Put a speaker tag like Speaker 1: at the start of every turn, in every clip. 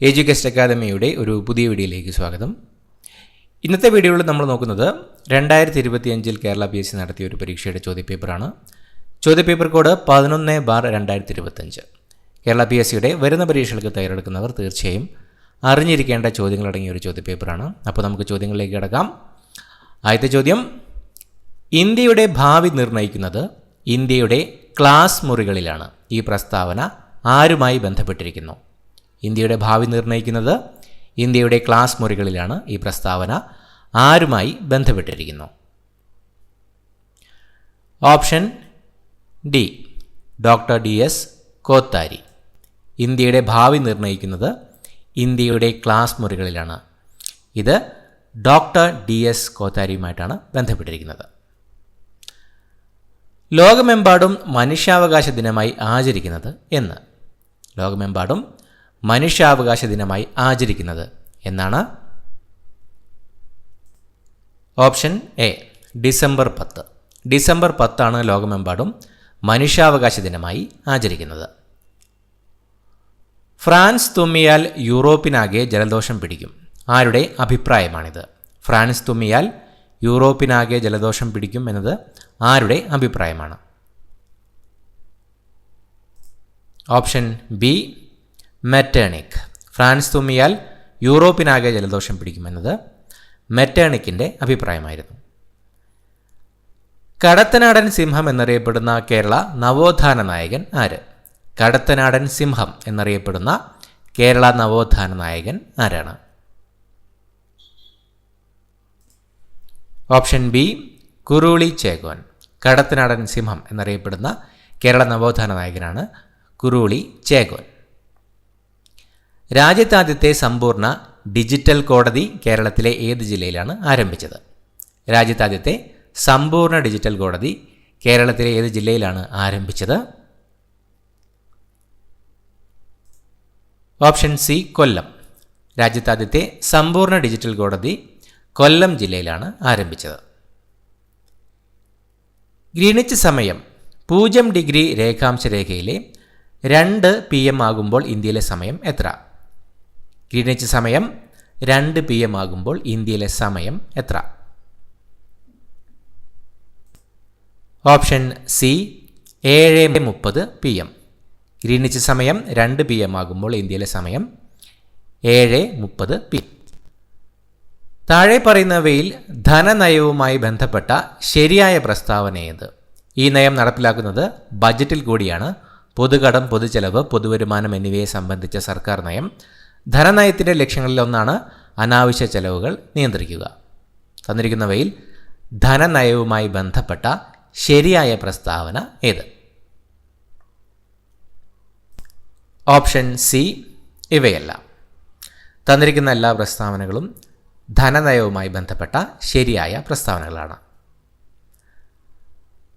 Speaker 1: Education അക്കാദമിയുടെ ഒരു പുതിയ വീഡിയോയിലേക്ക് സ്വാഗതം. ഇന്നത്തെ വീഡിയോയിൽ നമ്മൾ നോക്കുന്നത് 2025 കേരള PSC നടത്തിയ ഒരു പരീക്ഷയുടെ ചോദ്യപേപ്പറാണ്. ചോദ്യപേപ്പർ കോഡ് 11/2025. കേരള PSCയുടെ വരുന്ന പരീക്ഷകൾക്ക് തയ്യാറെടുക്കുന്നവർ തീർച്ചയായും അറിഞ്ഞിരിക്കേണ്ട ചോദ്യങ്ങളടങ്ങിയ ഒരു ചോദ്യപേപ്പറാണ്. അപ്പോൾ നമുക്ക് ചോദ്യങ്ങളിലേക്ക് കിടക്കാം. ആദ്യത്തെ ചോദ്യം: ഇന്ത്യയുടെ ഭാവി നിർണ്ണയിക്കുന്നത് ഇന്ത്യയുടെ ക്ലാസ് മുറികളിലാണ്. ഈ പ്രസ്താവന ആരുമായി ബന്ധപ്പെട്ടിരിക്കുന്നു? ഇന്ത്യയുടെ ഭാവി നിർണ്ണയിക്കുന്നത് ഇന്ത്യയുടെ ക്ലാസ് മുറികളിലാണ്. ഈ പ്രസ്താവന ആരുമായി ബന്ധപ്പെട്ടിരിക്കുന്നു? Option D, doctor DS Kothari. ഇന്ത്യയുടെ ഭാവി നിർണ്ണയിക്കുന്നത് ഇന്ത്യയുടെ ക്ലാസ് മുറികളിലാണ്. ഇത് ഡോക്ടർ DS കോത്താരിയുമായിട്ടാണ് ബന്ധപ്പെട്ടിരിക്കുന്നത്. ലോകമെമ്പാടും മനുഷ്യാവകാശ ദിനമായി ആചരിക്കുന്നത് എന്ന്? ലോകമെമ്പാടും മനുഷ്യാവകാശ ദിനമായി ആചരിക്കുന്നത് എന്നാണ്? Option A, December 10. ഡിസംബർ 10 ലോകമെമ്പാടും മനുഷ്യാവകാശ ദിനമായി ആചരിക്കുന്നത്. ഫ്രാൻസ് തുമ്മിയാൽ യൂറോപ്പിനാകെ ജലദോഷം പിടിക്കും. ആരുടെ അഭിപ്രായമാണിത്? ഫ്രാൻസ് തുമ്മിയാൽ യൂറോപ്പിനാകെ ജലദോഷം പിടിക്കും എന്നത് ആരുടെ അഭിപ്രായമാണ്? Option B, Metternich. ഫ്രാൻസ് തുമ്മിയാൽ യൂറോപ്പിനാകെ ജലദോഷം പിടിക്കുമെന്നത് മെറ്റേണിക്കിൻ്റെ അഭിപ്രായമായിരുന്നു. കടത്തനാടൻ സിംഹം എന്നറിയപ്പെടുന്ന കേരള നവോത്ഥാന നായകൻ ആര്? കടത്തനാടൻ സിംഹം എന്നറിയപ്പെടുന്ന കേരള നവോത്ഥാന നായകൻ ആരാണ്? Option B, കുരുളി ചേകോൻ. കടത്തനാടൻ സിംഹം എന്നറിയപ്പെടുന്ന കേരള നവോത്ഥാന നായകനാണ് കുരുളി ചേകോൻ. രാജ്യത്താദ്യത്തെ സമ്പൂർണ്ണ ഡിജിറ്റൽ കോടതി കേരളത്തിലെ ഏത് ജില്ലയിലാണ് ആരംഭിച്ചത്? രാജ്യത്താദ്യത്തെ സമ്പൂർണ്ണ ഡിജിറ്റൽ കോടതി കേരളത്തിലെ ഏത് ജില്ലയിലാണ് ആരംഭിച്ചത്? ഓപ്ഷൻ സി, കൊല്ലം. രാജ്യത്താദ്യത്തെ സമ്പൂർണ്ണ ഡിജിറ്റൽ കോടതി കൊല്ലം ജില്ലയിലാണ് ആരംഭിച്ചത്. ഗ്രീനിച്ച് സമയം 0 ഡിഗ്രി രേഖാംശ രേഖയിലെ 2 PM ആകുമ്പോൾ ഇന്ത്യയിലെ സമയം എത്ര? ഗ്രീനിച്ച് സമയം 2 PM ആകുമ്പോൾ ഇന്ത്യയിലെ സമയം എത്ര? Option C, 7:30 PM. ഗ്രീനിച്ച് സമയം 2 PM ആകുമ്പോൾ ഇന്ത്യയിലെ സമയം 7:30 PM. താഴെ പറയുന്നവയിൽ ധനനയവുമായി ബന്ധപ്പെട്ട ശരിയായ പ്രസ്താവന ഏത്? ഈ നയം നടപ്പിലാക്കുന്നത് ബജറ്റിൽ കൂടിയാണ്. പൊതുകടം, പൊതുചെലവ്, പൊതുവരുമാനം എന്നിവയെ സംബന്ധിച്ച സർക്കാർ നയം. ധനനയത്തിൻ്റെ ലക്ഷ്യങ്ങളിലൊന്നാണ് അനാവശ്യ ചെലവുകൾ നിയന്ത്രിക്കുക. തന്നിരിക്കുന്നവയിൽ ധനനയവുമായി ബന്ധപ്പെട്ട ശരിയായ പ്രസ്താവന ഏത്? ഓപ്ഷൻ സി, ഇവയെല്ലാം. തന്നിരിക്കുന്ന എല്ലാ പ്രസ്താവനകളും ധനനയവുമായി ബന്ധപ്പെട്ട ശരിയായ പ്രസ്താവനകളാണ്.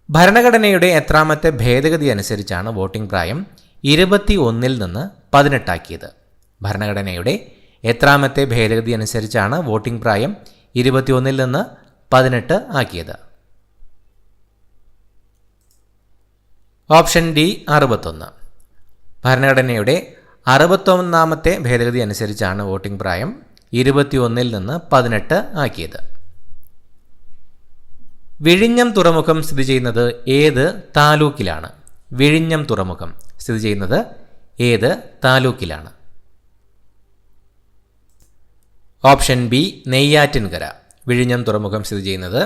Speaker 1: ഭരണഘടനയുടെ എത്രാമത്തെ ഭേദഗതി അനുസരിച്ചാണ് വോട്ടിംഗ് പ്രായം 21 നിന്ന് 18 ആക്കിയത്? ഭരണഘടനയുടെ എത്രാമത്തെ ഭേദഗതി അനുസരിച്ചാണ് വോട്ടിംഗ് പ്രായം 21 നിന്ന് 18 ആക്കിയത്? Option D, 61. ഭരണഘടനയുടെ 61ാമത്തെ ഭേദഗതി അനുസരിച്ചാണ് വോട്ടിംഗ് പ്രായം 21 നിന്ന് 18 ആക്കിയത്. വിഴിഞ്ഞം തുറമുഖം സ്ഥിതി ചെയ്യുന്നത് ഏത് താലൂക്കിലാണ്? വിഴിഞ്ഞം തുറമുഖം സ്ഥിതി ചെയ്യുന്നത് ഏത് താലൂക്കിലാണ്? Option B, Neyyattinkara. വിഴിഞ്ഞം തുറമുഖം സ്ഥിതി ചെയ്യുന്നത്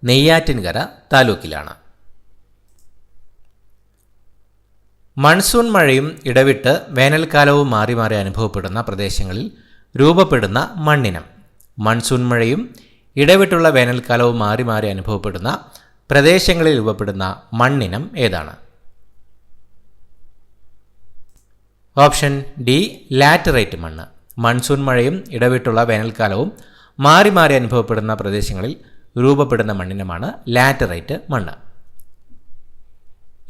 Speaker 1: നെയ്യാറ്റിൻകര താലൂക്കിലാണ്. മൺസൂൺ മഴയും ഇടവിട്ട് വേനൽക്കാലവും മാറി മാറി അനുഭവപ്പെടുന്ന പ്രദേശങ്ങളിൽ രൂപപ്പെടുന്ന മണ്ണിനം. മൺസൂൺ മഴയും ഇടവിട്ടുള്ള വേനൽക്കാലവും മാറി മാറി അനുഭവപ്പെടുന്ന പ്രദേശങ്ങളിൽ രൂപപ്പെടുന്ന മണ്ണിനം ഏതാണ്? ഓപ്ഷൻ ഡി, ലാറ്ററൈറ്റ് മണ്ണ്. മൺസൂൺ മഴയും ഇടവിട്ടുള്ള വേനൽക്കാലവും മാറി മാറി അനുഭവപ്പെടുന്ന പ്രദേശങ്ങളിൽ രൂപപ്പെടുന്ന മണ്ണിനമാണ് ലാറ്ററൈറ്റ് മണ്ണ്.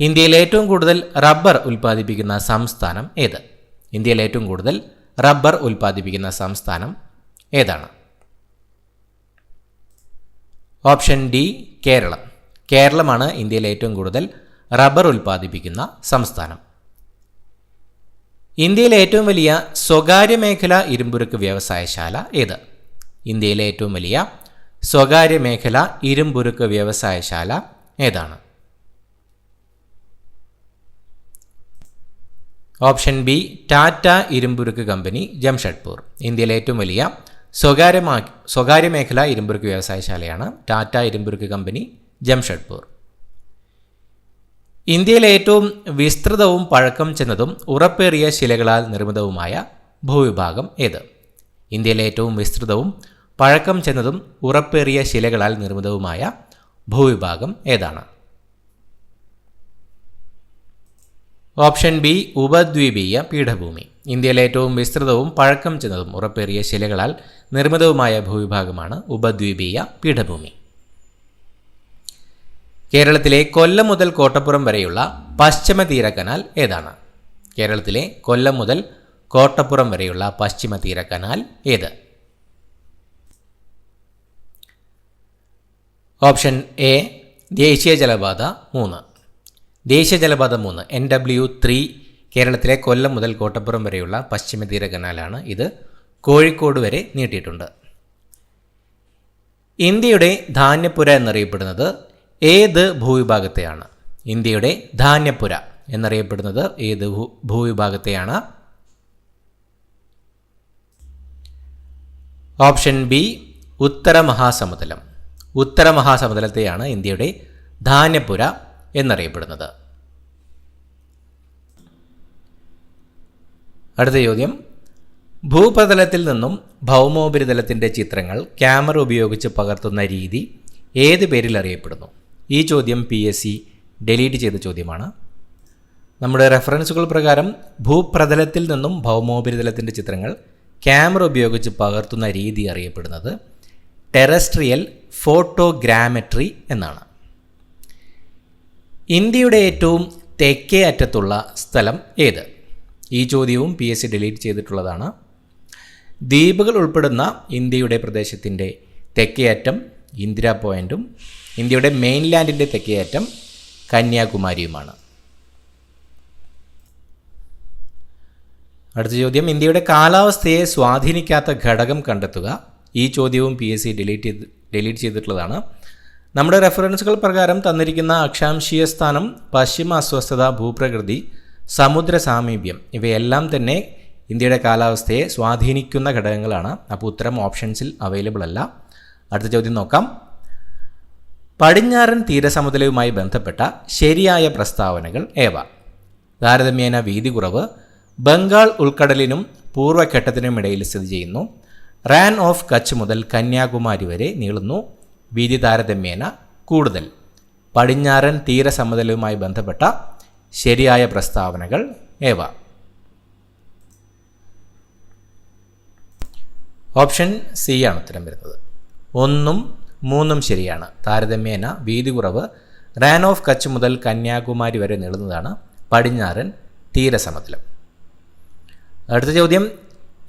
Speaker 1: ഇന്ത്യയിൽ ഏറ്റവും കൂടുതൽ റബ്ബർ ഉൽപ്പാദിപ്പിക്കുന്ന സംസ്ഥാനം ഏത്? ഇന്ത്യയിൽ ഏറ്റവും കൂടുതൽ റബ്ബർ ഉൽപ്പാദിപ്പിക്കുന്ന സംസ്ഥാനം ഏതാണ്? Option D, Keralam. കേരളമാണ് ഇന്ത്യയിൽ ഏറ്റവും കൂടുതൽ റബ്ബർ ഉൽപ്പാദിപ്പിക്കുന്ന സംസ്ഥാനം. ഇന്ത്യയിലെ ഏറ്റവും വലിയ സ്വകാര്യ മേഖല ഇരുമ്പുരുക്ക് വ്യവസായശാല ഏത്? ഇന്ത്യയിലെ ഏറ്റവും വലിയ സ്വകാര്യ മേഖല ഇരുമ്പുരുക്ക് വ്യവസായശാല ഏതാണ്? ഓപ്ഷൻ ബി ടാറ്റ ഇരുമ്പുരുക്ക് കമ്പനി, ജംഷഡ്പൂർ. ഇന്ത്യയിലെ ഏറ്റവും വലിയ സ്വകാര്യ മേഖല ഇരുമ്പുരുക്ക് വ്യവസായശാലയാണ് ടാറ്റ ഇരുമ്പുരുക്ക് കമ്പനി, ജംഷഡ്പൂർ. ഇന്ത്യയിലെ ഏറ്റവും വിസ്തൃതവും പഴക്കം ചെന്നതും ഉറപ്പേറിയ ശിലകളാൽ നിർമ്മിതവുമായ ഭൂവിഭാഗം ഏത്? ഇന്ത്യയിലെ ഏറ്റവും വിസ്തൃതവും പഴക്കം ചെന്നതും ഉറപ്പേറിയ ശിലകളാൽ നിർമ്മിതവുമായ ഭൂവിഭാഗം ഏതാണ്? ഓപ്ഷൻ ബി ഉപദ്വീപീയ പീഠഭൂമി. ഇന്ത്യയിലെ ഏറ്റവും വിസ്തൃതവും പഴക്കം ചെന്നതും ഉറപ്പേറിയ ശിലകളാൽ നിർമ്മിതവുമായ ഭൂവിഭാഗമാണ് ഉപദ്വീപീയ പീഠഭൂമി. കേരളത്തിലെ കൊല്ലം മുതൽ കോട്ടപ്പുറം വരെയുള്ള പശ്ചിമ തീര കനാൽ ഏതാണ്? കേരളത്തിലെ കൊല്ലം മുതൽ കോട്ടപ്പുറം വരെയുള്ള പശ്ചിമ തീര കനാൽ ഏത്? ഓപ്ഷൻ എ ദേശീയ ജലപാത 3. ദേശീയ ജലപാത 3 NW3 കേരളത്തിലെ കൊല്ലം മുതൽ കോട്ടപ്പുറം വരെയുള്ള പശ്ചിമ തീര കനാലാണ്. ഇത് കോഴിക്കോട് വരെ നീട്ടിയിട്ടുണ്ട്. ഇന്ത്യയുടെ ധാന്യപ്പുര എന്നറിയപ്പെടുന്നത് ഏത് ഭൂവിഭാഗത്തെയാണ്? ഇന്ത്യയുടെ ധാന്യപ്പുര എന്നറിയപ്പെടുന്നത് ഏത് ഭൂവിഭാഗത്തെയാണ്? ഓപ്ഷൻ ബി ഉത്തര മഹാസമുദ്രം. ഉത്തര മഹാസമുദ്രത്തെയാണ് ഇന്ത്യയുടെ ധാന്യപ്പുര എന്നറിയപ്പെടുന്നത്. അടുത്ത ചോദ്യം, ഭൂപ്രതലത്തിൽ നിന്നും ഭൗമോപരിതലത്തിൻ്റെ ചിത്രങ്ങൾ ക്യാമറ ഉപയോഗിച്ച് പകർത്തുന്ന രീതി ഏത് പേരിൽ അറിയപ്പെടുന്നു? ഈ ചോദ്യം PSC ഡിലീറ്റ് ചെയ്ത ചോദ്യമാണ്. നമ്മുടെ റെഫറൻസുകൾ പ്രകാരം ഭൂപ്രതലത്തിൽ നിന്നും ഭൗമോപരിതലത്തിൻ്റെ ചിത്രങ്ങൾ ക്യാമറ ഉപയോഗിച്ച് പകർത്തുന്ന രീതി അറിയപ്പെടുന്നത് ടെറസ്ട്രിയൽ ഫോട്ടോഗ്രാമെട്രി എന്നാണ്. ഇന്ത്യയുടെ ഏറ്റവും തെക്കേ അറ്റത്തുള്ള സ്ഥലം ഏത്? ഈ ചോദ്യവും PSC ഡിലീറ്റ് ചെയ്തിട്ടുള്ളതാണ്. ദ്വീപുകൾ ഉൾപ്പെടുന്ന ഇന്ത്യയുടെ പ്രദേശത്തിൻ്റെ തെക്കേ അറ്റം ഇന്ദിര പോയിൻറ്റും ഇന്ത്യയുടെ മെയിൻലാൻഡിൻ്റെ തെക്കേ അറ്റം കന്യാകുമാരിയുമാണ്. അടുത്ത ചോദ്യം, ഇന്ത്യയുടെ കാലാവസ്ഥയെ സ്വാധീനിക്കാത്ത ഘടകം കണ്ടെത്തുക. ഈ ചോദ്യവും PSC ഡിലീറ്റ് ചെയ്തിട്ടുള്ളതാണ്. നമ്മുടെ റെഫറൻസുകൾ പ്രകാരം തന്നിരിക്കുന്ന അക്ഷാംശീയ സ്ഥാനം, പശ്ചിമ അസ്വസ്ഥത, ഭൂപ്രകൃതി, സമുദ്ര സാമീപ്യം ഇവയെല്ലാം തന്നെ ഇന്ത്യയുടെ കാലാവസ്ഥയെ സ്വാധീനിക്കുന്ന ഘടകങ്ങളാണ്. അപ്പോൾ ഉത്തരം ഓപ്ഷൻസിൽ അവൈലബിൾ അല്ല. അടുത്ത ചോദ്യം നോക്കാം. പടിഞ്ഞാറൻ തീരസമതലവുമായി ബന്ധപ്പെട്ട ശരിയായ പ്രസ്താവനകൾ ഏവ? താരതമ്യേന വീതി കുറവ്, ബംഗാൾ ഉൾക്കടലിനും പൂർവ്വഘട്ടത്തിനുമിടയിൽ സ്ഥിതി ചെയ്യുന്നു, റാൻ ഓഫ് കച്ച് മുതൽ കന്യാകുമാരി വരെ നീളുന്നു, വീതി താരതമ്യേന കൂടുതൽ. പടിഞ്ഞാറൻ തീരസമതലവുമായി ബന്ധപ്പെട്ട ശരിയായ പ്രസ്താവനകൾ ഏവ? ഓപ്ഷൻ സി ആണ് ഉത്തരം വരുന്നത്. 1ഉം 3ഉം ശരിയാണ്. താരതമ്യേന വീതി കുറവ്, റാൻ ഓഫ് കച്ച് മുതൽ കന്യാകുമാരി വരെ നീളുന്നതാണ് പടിഞ്ഞാറൻ തീരസമതലം. അടുത്ത ചോദ്യം,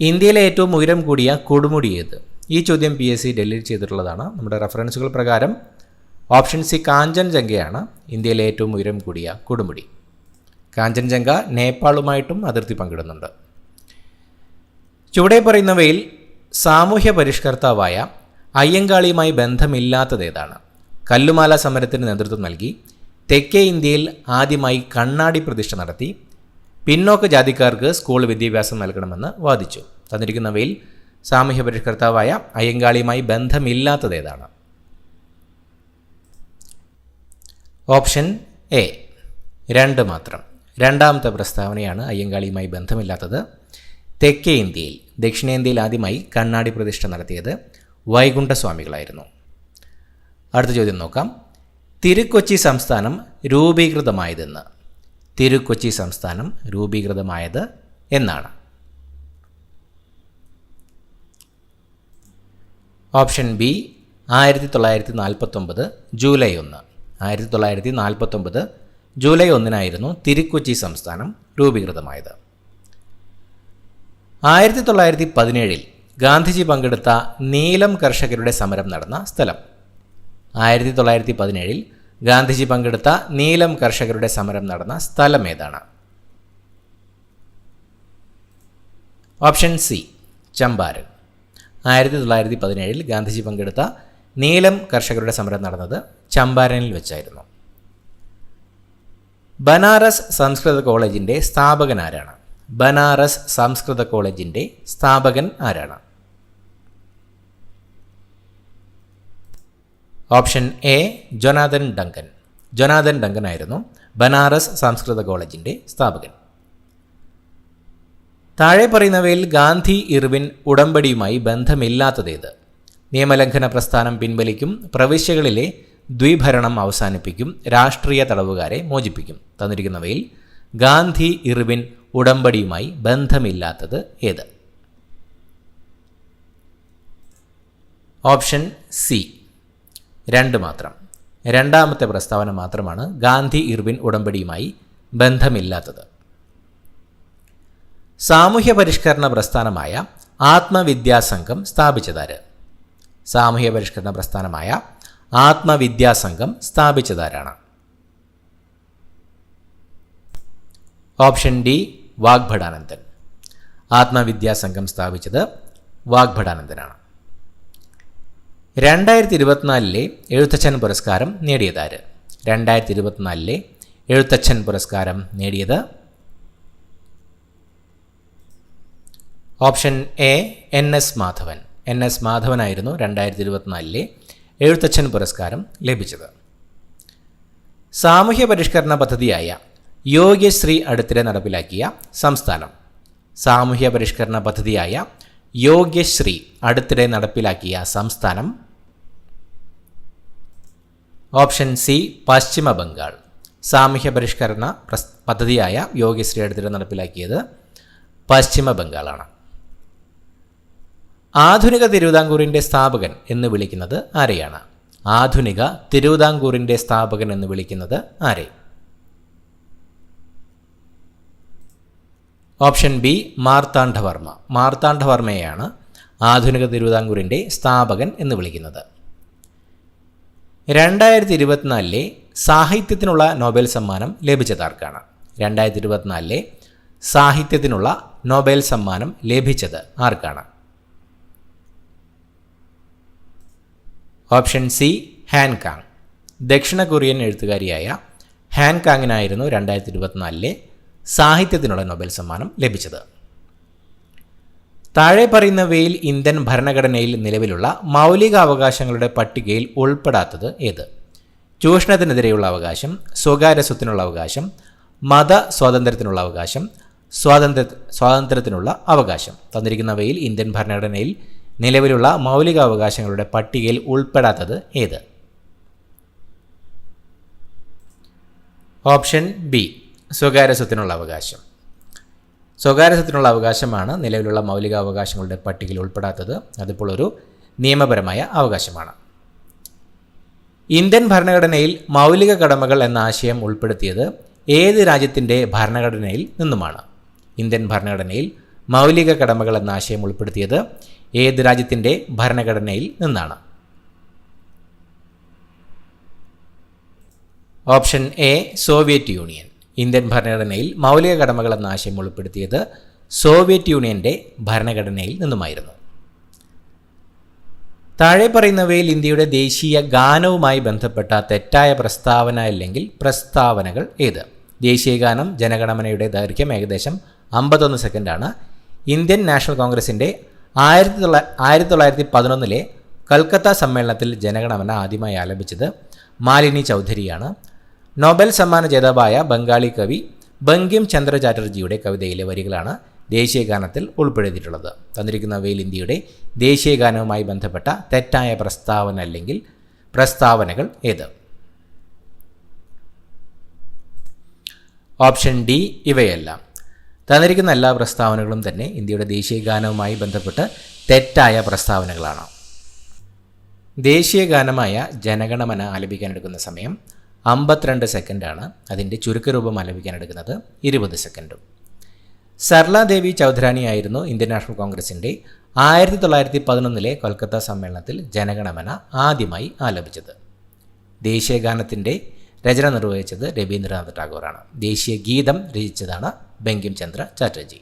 Speaker 1: ഇന്ത്യയിലെ ഏറ്റവും ഉയരം കൂടിയ കൊടുമുടി ഏത്? ഈ ചോദ്യം PSC ഡിലീറ്റ് ചെയ്തിട്ടുള്ളതാണ്. നമ്മുടെ റെഫറൻസുകൾ പ്രകാരം ഓപ്ഷൻ സി കാഞ്ചൻജംഗയാണ് ഇന്ത്യയിലെ ഏറ്റവും ഉയരം കൂടിയ കൊടുമുടി. കാഞ്ചൻജംഗ നേപ്പാളുമായിട്ടും അതിർത്തി പങ്കിടുന്നുണ്ട്. ചുവടെ പറയുന്നവയിൽ സാമൂഹ്യ പരിഷ്കർത്താവായ അയ്യങ്കാളിയുമായി ബന്ധമില്ലാത്തതേതാണ്? കല്ലുമാല സമരത്തിന് നേതൃത്വം നൽകി, തെക്കേ ഇന്ത്യയിൽ ആദ്യമായി കണ്ണാടി പ്രതിഷ്ഠ നടത്തി, പിന്നോക്ക ജാതിക്കാർക്ക് സ്കൂൾ വിദ്യാഭ്യാസം നൽകണമെന്ന് വാദിച്ചു. തന്നിരിക്കുന്നവയിൽ സാമൂഹ്യ പരിഷ്കർത്താവായ അയ്യങ്കാളിയുമായി ബന്ധമില്ലാത്തതേതാണ്? ഓപ്ഷൻ എ 2 മാത്രം. രണ്ടാമത്തെ പ്രസ്താവനയാണ് അയ്യങ്കാളിയുമായി ബന്ധമില്ലാത്തത്. തെക്കേ ഇന്ത്യയിൽ, ദക്ഷിണേന്ത്യയിൽ ആദ്യമായി കണ്ണാടി പ്രതിഷ്ഠ നടത്തിയത് വൈകുണ്ഠസ്വാമികളായിരുന്നു. അടുത്ത ചോദ്യം നോക്കാം. തിരുക്കൊച്ചി സംസ്ഥാനം രൂപീകൃതമായതെന്ന്? തിരുക്കൊച്ചി സംസ്ഥാനം രൂപീകൃതമായത് എന്നാണ്? Option B 1949 July 1. 1949 July 1 Thiru-Kochi സംസ്ഥാനം രൂപീകൃതമായത്. 1917 ഗാന്ധിജി പങ്കെടുത്ത നീലം കർഷകരുടെ സമരം നടന്ന സ്ഥലം? 1917 ഗാന്ധിജി പങ്കെടുത്ത നീലം കർഷകരുടെ സമരം നടന്ന സ്ഥലം ഏതാണ്? Option C Champaran. 1917 ഗാന്ധിജി പങ്കെടുത്ത നീലം കർഷകരുടെ സമരം നടന്നത് ചമ്പാരനിൽ വെച്ചായിരുന്നു. ബനാറസ് സംസ്കൃത കോളേജിൻ്റെ സ്ഥാപകൻ ആരാണ്? ബനാറസ് സംസ്കൃത കോളേജിൻ്റെ സ്ഥാപകൻ ആരാണ്? Option A Jonathan Duncan. Jonathan Duncan ആയിരുന്നു ബനാറസ് സംസ്കൃത കോളേജിൻ്റെ സ്ഥാപകൻ. താഴെ പറയുന്നവയിൽ ഗാന്ധി ഇർവിൻ ഉടമ്പടിയുമായി ബന്ധമില്ലാത്തതേത്? നിയമലംഘന പ്രസ്ഥാനം പിൻവലിക്കും, പ്രവിശ്യകളിലെ ദ്വിഭരണം അവസാനിപ്പിക്കും, രാഷ്ട്രീയ തടവുകാരെ മോചിപ്പിക്കും. തന്നിരിക്കുന്നവയിൽ ഗാന്ധി ഇർവിൻ ഉടമ്പടിയുമായി ബന്ധമില്ലാത്തത് ഏത്? ഓപ്ഷൻ സി 2 മാത്രം. രണ്ടാമത്തെ പ്രസ്താവന മാത്രമാണ് ഗാന്ധി ഇർവിൻ ഉടമ്പടിയുമായി ബന്ധമില്ലാത്തത്. സാമൂഹ്യ പരിഷ്കരണ പ്രസ്ഥാനമായ ആത്മവിദ്യാസംഘം സ്ഥാപിച്ചതാര്? സാമൂഹ്യ പരിഷ്കരണ പ്രസ്ഥാനമായ ആത്മവിദ്യാസംഘം സ്ഥാപിച്ചതാരാണ്? Option D Vagbhatananda. ആത്മവിദ്യാസംഘം സ്ഥാപിച്ചത് വാഗ്ഭടാനന്ദനാണ്. 2024 എഴുത്തച്ഛൻ പുരസ്കാരം നേടിയതാര്? 2024 എഴുത്തച്ഛൻ പുരസ്കാരം നേടിയത് option A NS Madhavan. NS മാധവനായിരുന്നു 2024 Ezhuthachan പുരസ്കാരം ലഭിച്ചത്. സാമൂഹ്യ പരിഷ്കരണ പദ്ധതിയായ യോഗ്യശ്രീ അടുത്തിടെ നടപ്പിലാക്കിയ സംസ്ഥാനം? സാമൂഹ്യ പരിഷ്കരണ പദ്ധതിയായ യോഗ്യശ്രീ അടുത്തിടെ നടപ്പിലാക്കിയ സംസ്ഥാനം? ഓപ്ഷൻ സി പശ്ചിമ ബംഗാൾ. സാമൂഹ്യ പരിഷ്കരണ പദ്ധതിയായ യോഗ്യശ്രീ അടുത്തിടെ നടപ്പിലാക്കിയത് പശ്ചിമ ബംഗാളാണ്. ആധുനിക തിരുവിതാംകൂറിൻ്റെ സ്ഥാപകൻ എന്ന് വിളിക്കുന്നത് ആരെയാണ്? ആധുനിക തിരുവിതാംകൂറിൻ്റെ സ്ഥാപകൻ എന്ന് വിളിക്കുന്നത് ആരെ? Option B Marthanda Varma. മാർത്താണ്ഡവർമ്മയെയാണ് ആധുനിക തിരുവിതാംകൂറിൻ്റെ സ്ഥാപകൻ എന്ന് വിളിക്കുന്നത്. 2024 സാഹിത്യത്തിനുള്ള നോബൽ സമ്മാനം ലഭിച്ചതാർക്കാണ്? 2024 സാഹിത്യത്തിനുള്ള നോബൽ സമ്മാനം ലഭിച്ചത് ആർക്കാണ്? Option C Han Kang. ദക്ഷിണ കൊറിയൻ എഴുത്തുകാരിയായ ഹാൻകാങ്ങിനായിരുന്നു 2024 സാഹിത്യത്തിനുള്ള നോബൽ സമ്മാനം ലഭിച്ചത്. താഴെ പറയുന്നവയിൽ ഇന്ത്യൻ ഭരണഘടനയിൽ നിലവിലുള്ള മൗലികാവകാശങ്ങളുടെ പട്ടികയിൽ ഉൾപ്പെടാത്തത് ഏത്? ചൂഷണത്തിനെതിരെയുള്ള അവകാശം, സ്വകാര്യ സ്വത്തിനുള്ള അവകാശം, മത സ്വാതന്ത്ര്യത്തിനുള്ള അവകാശം, സ്വാതന്ത്ര്യത്തിനുള്ള അവകാശം. തന്നിരിക്കുന്നവയിൽ ഇന്ത്യൻ ഭരണഘടനയിൽ നിലവിലുള്ള മൗലികാവകാശങ്ങളുടെ പട്ടികയിൽ ഉൾപ്പെടാത്തത് ഏത്? ഓപ്ഷൻ ബി സ്വകാര്യ സ്വത്തിനുള്ള അവകാശം. സ്വകാര്യ സ്വത്തിനുള്ള അവകാശമാണ് നിലവിലുള്ള മൗലികാവകാശങ്ങളുടെ പട്ടികയിൽ ഉൾപ്പെടാത്തത്. അതിപ്പോൾ ഒരു നിയമപരമായ അവകാശമാണ്. ഇന്ത്യൻ ഭരണഘടനയിൽ മൗലിക കടമകൾ എന്ന ആശയം ഉൾപ്പെടുത്തിയത് ഏത് രാജ്യത്തിൻ്റെ ഭരണഘടനയിൽ നിന്നുമാണ്? ഇന്ത്യൻ ഭരണഘടനയിൽ മൗലിക കടമകൾ എന്ന ആശയം ഉൾപ്പെടുത്തിയത് ഏത് രാജ്യത്തിൻ്റെ ഭരണഘടനയിൽ നിന്നാണ്? Option A Soviet union. Indian ഭരണഘടനയിൽ മൗലിക കടമകൾ എന്ന ആശയം ഉൾപ്പെടുത്തിയത് സോവിയറ്റ് യൂണിയൻ്റെ ഭരണഘടനയിൽ നിന്നുമായിരുന്നു. താഴെ പറയുന്നവയിൽ ഇന്ത്യയുടെ ദേശീയ ഗാനവുമായി ബന്ധപ്പെട്ട തെറ്റായ പ്രസ്താവന അല്ലെങ്കിൽ പ്രസ്താവനകൾ ഏത്? ദേശീയ ഗാനം ജനഗണമനയുടെ ദൈർഘ്യം ഏകദേശം 51 സെക്കൻഡാണ്. ഇന്ത്യൻ നാഷണൽ കോൺഗ്രസിൻ്റെ 1911 കൽക്കത്ത സമ്മേളനത്തിൽ ജനഗണമന ആദ്യമായി ആലപിച്ചത് മാലിനി ചൗധരിയാണ്. നോബൽ സമ്മാന ജേതാവായ ബംഗാളി കവി ബങ്കിം ചന്ദ്ര ചാറ്റർജിയുടെ കവിതയിലെ വരികളാണ് ദേശീയ ഗാനത്തിൽ ഉൾപ്പെടുത്തിയിട്ടുള്ളത്. തന്നിരിക്കുന്നവയിൽ ഇന്ത്യയുടെ ദേശീയ ഗാനവുമായി ബന്ധപ്പെട്ട തെറ്റായ പ്രസ്താവന അല്ലെങ്കിൽ പ്രസ്താവനകൾ ഏത്? ഓപ്ഷൻ ഡി ഇവയെല്ലാം. തന്നിരിക്കുന്ന എല്ലാ പ്രസ്താവനകളും തന്നെ ഇന്ത്യയുടെ ദേശീയ ഗാനവുമായി ബന്ധപ്പെട്ട് തെറ്റായ പ്രസ്താവനകളാണ്. ദേശീയ ഗാനമായ ജനഗണമന ആലപിക്കാനെടുക്കുന്ന സമയം 52 സെക്കൻഡാണ്. അതിൻ്റെ ചുരുക്കരൂപം ആലപിക്കാനെടുക്കുന്നത് 20 സെക്കൻഡും. സർലാദേവി ചൗധരാനി ആയിരുന്നു ഇന്ത്യൻ നാഷണൽ കോൺഗ്രസിൻ്റെ 1911 കൊൽക്കത്ത സമ്മേളനത്തിൽ ജനഗണമന ആദ്യമായി ആലപിച്ചത്. ദേശീയ ഗാനത്തിൻ്റെ രചന നിർവഹിച്ചത് രവീന്ദ്രനാഥ് ടാഗോറാണ്. ദേശീയ ഗീതം രചിച്ചതാണ് ബങ്കിം ചന്ദ്ര ചാറ്റർജി.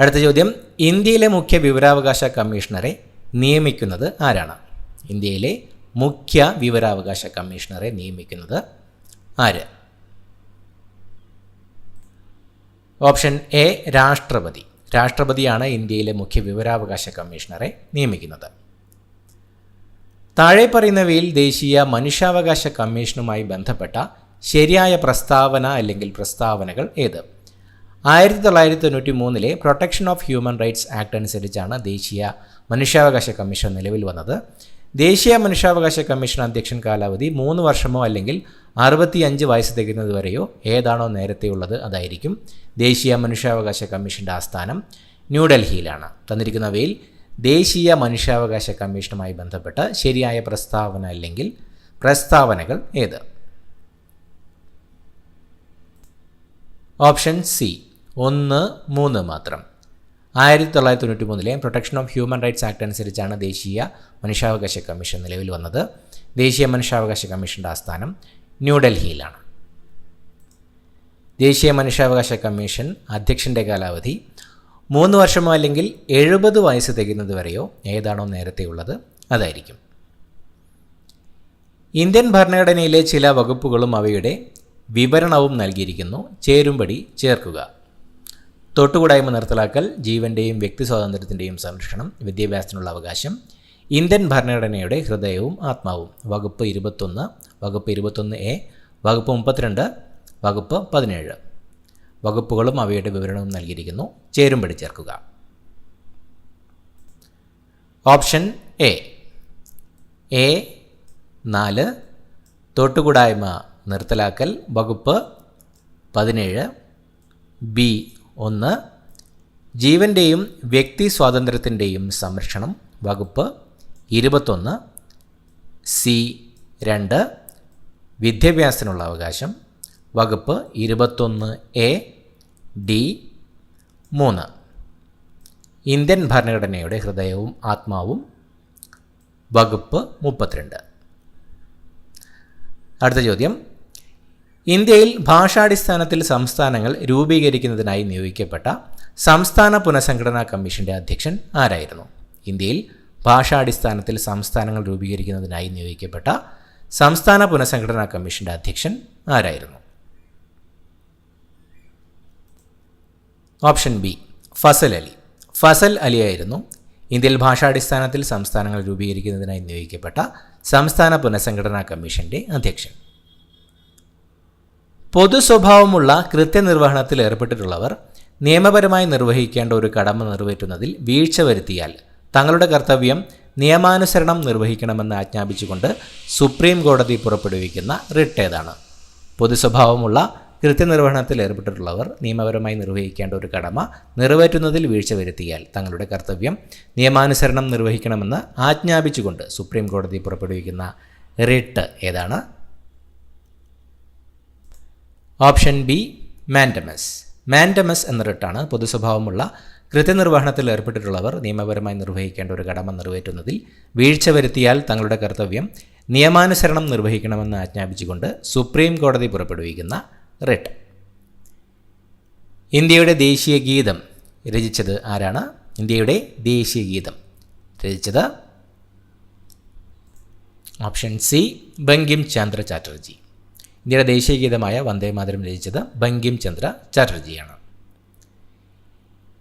Speaker 1: അടുത്ത ചോദ്യം, ഇന്ത്യയിലെ മുഖ്യ വിവരാവകാശ കമ്മീഷണറെ നിയമിക്കുന്നത് ആരാണ്? ഇന്ത്യയിലെ മുഖ്യ വിവരാവകാശ കമ്മീഷണറെ നിയമിക്കുന്നത് ആര്? ഓപ്ഷൻ എ രാഷ്ട്രപതി. രാഷ്ട്രപതിയാണ് ഇന്ത്യയിലെ മുഖ്യ വിവരാവകാശ കമ്മീഷണറെ നിയമിക്കുന്നത്. താഴെ പറയുന്നവയിൽ ദേശീയ മനുഷ്യാവകാശ കമ്മീഷനുമായി ബന്ധപ്പെട്ട ശരിയായ പ്രസ്താവന അല്ലെങ്കിൽ പ്രസ്താവനകൾ ഏത്? 1993 protection of human rights act അനുസരിച്ചാണ് ദേശീയ മനുഷ്യാവകാശ കമ്മീഷൻ നിലവിൽ വന്നത്. ദേശീയ മനുഷ്യാവകാശ കമ്മീഷൻ അധ്യക്ഷൻ കാലാവധി 3 വർഷമോ അല്ലെങ്കിൽ 65 വയസ്സ് തികയുന്നത് വരെയോ ഏതാണോ നേരത്തെയുള്ളത് അതായിരിക്കും. ദേശീയ മനുഷ്യാവകാശ കമ്മീഷൻ്റെ ആസ്ഥാനം ന്യൂഡൽഹിയിലാണ്. തന്നിരിക്കുന്നവയിൽ ദേശീയ മനുഷ്യാവകാശ കമ്മീഷനുമായി ബന്ധപ്പെട്ട് ശരിയായ പ്രസ്താവന അല്ലെങ്കിൽ പ്രസ്താവനകൾ ഏത്? ഓപ്ഷൻ സി 1, 3 മാത്രം. 1993 protection of human rights act അനുസരിച്ചാണ് ദേശീയ മനുഷ്യാവകാശ കമ്മീഷൻ നിലവിൽ വന്നത്. ദേശീയ മനുഷ്യാവകാശ കമ്മീഷൻ്റെ ആസ്ഥാനം ന്യൂഡൽഹിയിലാണ്. ദേശീയ മനുഷ്യാവകാശ കമ്മീഷൻ അധ്യക്ഷൻ്റെ കാലാവധി 3 വർഷമോ അല്ലെങ്കിൽ 70 വയസ്സ് തികയുന്നത് വരെയോ ഏതാണോ നേരത്തെയുള്ളത് അതായിരിക്കും. ഇന്ത്യൻ ഭരണഘടനയിലെ ചില വകുപ്പുകളും അവയുടെ വിവരണവും നൽകിയിരിക്കുന്നു. ചേരുംപടി ചേർക്കുക. തൊട്ടുകൂടായ്മ നിർത്തലാക്കൽ, ജീവൻ്റെയും വ്യക്തി സ്വാതന്ത്ര്യത്തിൻ്റെയും സംരക്ഷണം, വിദ്യാഭ്യാസത്തിനുള്ള അവകാശം, ഇന്ത്യൻ ഭരണഘടനയുടെ ഹൃദയവും ആത്മാവും. വകുപ്പ് 21, വകുപ്പ് 21A, വകുപ്പ് 32, വകുപ്പ് 17. വകുപ്പുകളും അവയുടെ വിവരണവും നൽകിയിരിക്കുന്നു. ചേരുംപടി ചേർക്കുക. ഓപ്ഷൻ എ 4 തൊട്ടുകൂടായ്മ നിർത്തലാക്കൽ, വകുപ്പ് 17. ബി 1 ജീവൻ്റെയും വ്യക്തി സ്വാതന്ത്ര്യത്തിൻ്റെയും സംരക്ഷണം, വകുപ്പ് 21. സി 2 വിദ്യാഭ്യാസത്തിനുള്ള അവകാശം, വകുപ്പ് 21A. ഡി 3 ഇന്ത്യൻ ഭരണഘടനയുടെ ഹൃദയവും ആത്മാവും, വകുപ്പ് 32. അടുത്ത ചോദ്യം, ഇന്ത്യയിൽ ഭാഷാടിസ്ഥാനത്തിൽ സംസ്ഥാനങ്ങൾ രൂപീകരിക്കുന്നതിനായി നിയോഗിക്കപ്പെട്ട സംസ്ഥാന പുനഃസംഘടനാ കമ്മീഷൻ്റെ അധ്യക്ഷൻ ആരായിരുന്നു? ഇന്ത്യയിൽ ഭാഷാടിസ്ഥാനത്തിൽ സംസ്ഥാനങ്ങൾ രൂപീകരിക്കുന്നതിനായി നിയോഗിക്കപ്പെട്ട സംസ്ഥാന പുനഃസംഘടനാ കമ്മീഷൻ്റെ അധ്യക്ഷൻ ആരായിരുന്നു? Option B Fazal Ali. ഫസൽ അലിയായിരുന്നു ഇന്ത്യയിൽ ഭാഷാടിസ്ഥാനത്തിൽ സംസ്ഥാനങ്ങൾ രൂപീകരിക്കുന്നതിനായി നിയോഗിക്കപ്പെട്ട സംസ്ഥാന പുനഃസംഘടനാ കമ്മീഷൻ്റെ അധ്യക്ഷൻ. പൊതു സ്വഭാവമുള്ള കൃത്യനിർവഹണത്തിൽ ഏർപ്പെട്ടിട്ടുള്ളവർ നിയമപരമായി നിർവഹിക്കേണ്ട ഒരു കടമ നിറവേറ്റുന്നതിൽ വീഴ്ച വരുത്തിയാൽ തങ്ങളുടെ കർത്തവ്യം നിയമാനുസരണം നിർവഹിക്കണമെന്ന് ആജ്ഞാപിച്ചുകൊണ്ട് സുപ്രീം കോടതി പുറപ്പെടുവിക്കുന്ന റിട്ട് ഏതാണ്? പൊതു സ്വഭാവമുള്ള കൃത്യനിർവഹണത്തിൽ ഏർപ്പെട്ടിട്ടുള്ളവർ നിയമപരമായി നിർവഹിക്കേണ്ട ഒരു കടമ നിറവേറ്റുന്നതിൽ വീഴ്ച വരുത്തിയാൽ തങ്ങളുടെ കർത്തവ്യം നിയമാനുസരണം നിർവഹിക്കണമെന്ന് ആജ്ഞാപിച്ചുകൊണ്ട് സുപ്രീം കോടതി പുറപ്പെടുവിക്കുന്ന റിട്ട് ഏതാണ്? Option B mandamus. മാൻഡമസ് എന്ന റിട്ടാണ് പൊതുസ്വഭാവമുള്ള കൃത്യനിർവഹണത്തിൽ ഏർപ്പെട്ടിട്ടുള്ളവർ നിയമപരമായി നിർവഹിക്കേണ്ട ഒരു കടമ നിറവേറ്റുന്നതിൽ വീഴ്ച വരുത്തിയാൽ തങ്ങളുടെ കർത്തവ്യം നിയമാനുസരണം നിർവഹിക്കണമെന്ന് ആജ്ഞാപിച്ചുകൊണ്ട് സുപ്രീം കോടതി പുറപ്പെടുവിക്കുന്ന റിട്ട്. ഇന്ത്യയുടെ ദേശീയ ഗീതം രചിച്ചത് ആരാണ്? ഇന്ത്യയുടെ ദേശീയ ഗീതം രചിച്ചത് ഓപ്ഷൻ സി ബങ്കിം ചന്ദ്ര ചാറ്റർജി. ഇന്ത്യയുടെ ദേശീയ ഗീതമായ വന്ദേമാതരം രചിച്ചത് ബങ്കിം ചന്ദ്ര ചാറ്റർജിയാണ്.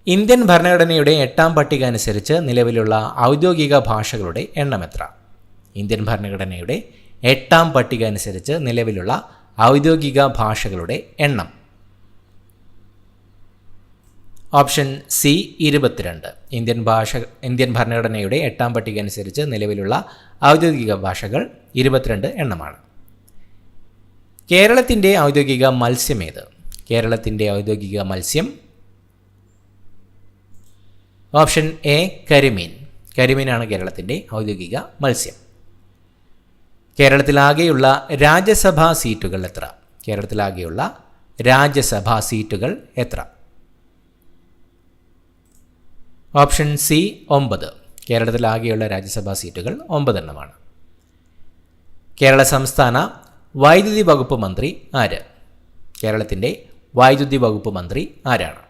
Speaker 1: ഇന്ത്യൻ ഭരണഘടനയുടെ 8ാം പട്ടിക അനുസരിച്ച് നിലവിലുള്ള ഔദ്യോഗിക ഭാഷകളുടെ എണ്ണം എത്ര? ഇന്ത്യൻ ഭരണഘടനയുടെ 8ാം പട്ടിക അനുസരിച്ച് നിലവിലുള്ള ഔദ്യോഗിക ഭാഷകളുടെ എണ്ണം. Option C 22. ഇന്ത്യൻ ഭരണഘടനയുടെ 8ാം പട്ടിക അനുസരിച്ച് നിലവിലുള്ള ഔദ്യോഗിക ഭാഷകൾ 22 എണ്ണമാണ്. കേരളത്തിൻ്റെ ഔദ്യോഗിക മത്സ്യം ഏത്? കേരളത്തിൻ്റെ ഔദ്യോഗിക മത്സ്യം ഓപ്ഷൻ എ കരിമീൻ. കരിമീനാണ് കേരളത്തിൻ്റെ ഔദ്യോഗിക മത്സ്യം. കേരളത്തിലാകെയുള്ള രാജ്യസഭാ സീറ്റുകൾ എത്ര? കേരളത്തിലാകെയുള്ള രാജ്യസഭാ സീറ്റുകൾ എത്ര? Option C 9. കേരളത്തിലാകെയുള്ള രാജ്യസഭാ സീറ്റുകൾ 9 എണ്ണമാണ്. കേരള സംസ്ഥാന വൈദ്യുതി വകുപ്പ് മന്ത്രി ആര്? കേരളത്തിൻ്റെ വൈദ്യുതി വകുപ്പ് മന്ത്രി ആരാണ്?